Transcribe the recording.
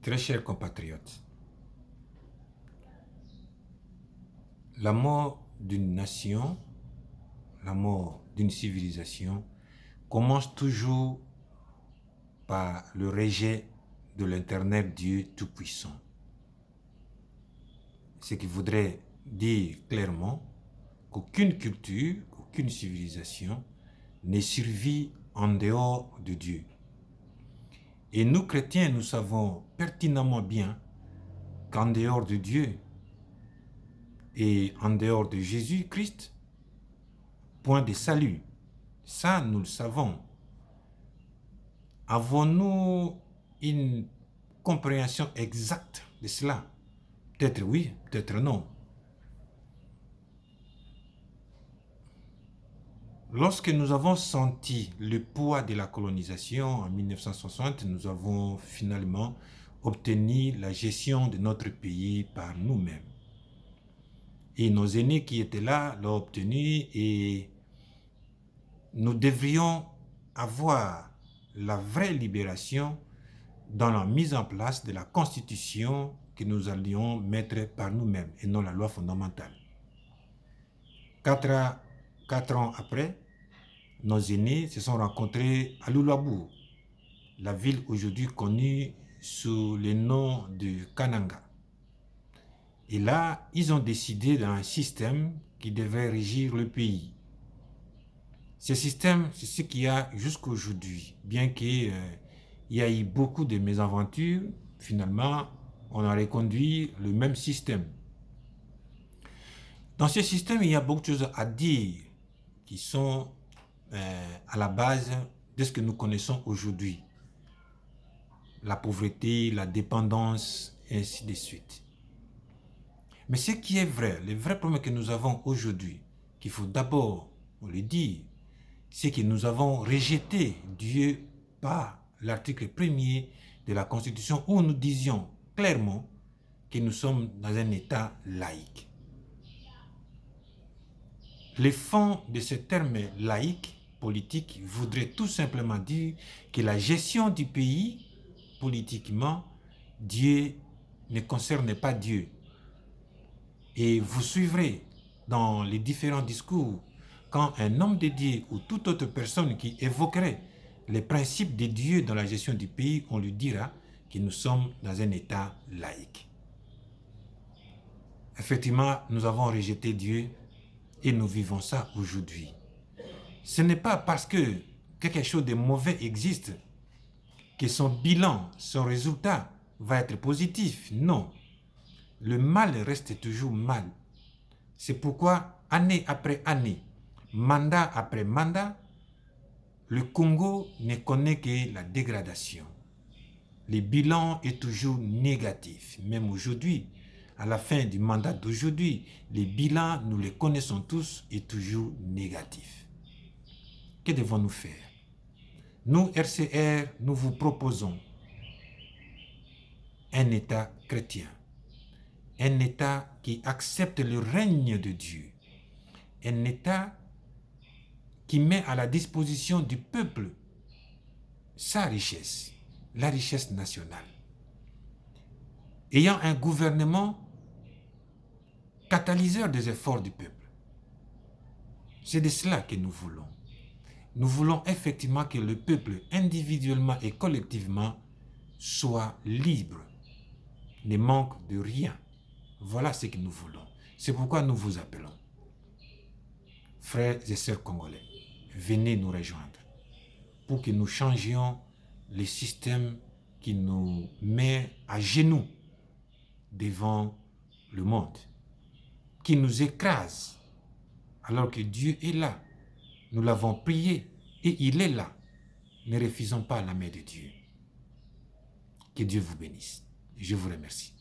Très chers compatriotes, la mort d'une nation, la mort d'une civilisation commence toujours par le rejet de l'éternel Dieu Tout-Puissant. Ce qui voudrait dire clairement qu'aucune culture, aucune civilisation n'est survie en dehors de Dieu. Et nous, chrétiens, nous savons pertinemment bien qu'en dehors de Dieu et en dehors de Jésus-Christ, point de salut. Ça, nous le savons. Avons-nous une compréhension exacte de cela? Peut-être oui, peut-être non. Lorsque nous avons senti le poids de la colonisation en 1960, nous avons finalement obtenu la gestion de notre pays par nous-mêmes. Et nos aînés qui étaient là l'ont obtenu et nous devrions avoir la vraie libération dans la mise en place de la constitution que nous allions mettre par nous-mêmes et non la loi fondamentale. 4 ans après, nos aînés se sont rencontrés à Lulabou, la ville aujourd'hui connue sous le nom de Kananga. Et là, ils ont décidé d'un système qui devait régir le pays. Ce système, c'est ce qu'il y a jusqu'à aujourd'hui. Bien qu'il y ait eu beaucoup de mésaventures, finalement, on a reconduit le même système. Dans ce système, il y a beaucoup de choses à dire qui sont à la base de ce que nous connaissons aujourd'hui. La pauvreté, la dépendance, et ainsi de suite. Mais ce qui est vrai, le vrai problème que nous avons aujourd'hui, qu'il faut d'abord le dire, c'est que nous avons rejeté Dieu par l'article 1er de la Constitution où nous disions clairement que nous sommes dans un État laïque. Le fond de ce terme laïque, politique, voudrait tout simplement dire que la gestion du pays, politiquement, Dieu ne concerne pas Dieu. Et vous suivrez dans les différents discours quand un homme de Dieu ou toute autre personne qui évoquerait les principes de Dieu dans la gestion du pays, on lui dira que nous sommes dans un État laïque. Effectivement, nous avons rejeté Dieu et nous vivons ça aujourd'hui. Ce n'est pas parce que quelque chose de mauvais existe que son bilan, son résultat va être positif. Non. Le mal reste toujours mal. C'est pourquoi, année après année, mandat après mandat, le Congo ne connaît que la dégradation. Le bilan est toujours négatif. Même aujourd'hui, à la fin du mandat d'aujourd'hui, les bilans, nous les connaissons tous, est toujours négatif. Que devons-nous faire? Nous, RCR, nous vous proposons un État chrétien. Un État qui accepte le règne de Dieu. Un État qui met à la disposition du peuple sa richesse, la richesse nationale. Ayant un gouvernement catalyseur des efforts du peuple. C'est de cela que nous voulons. Nous voulons effectivement que le peuple, individuellement et collectivement, soit libre, ne manque de rien. Voilà ce que nous voulons. C'est pourquoi nous vous appelons. Frères et sœurs congolais, venez nous rejoindre pour que nous changions le système qui nous met à genoux devant le monde, qui nous écrase alors que Dieu est là. Nous l'avons prié et il est là. Ne refusons pas la main de Dieu. Que Dieu vous bénisse. Je vous remercie.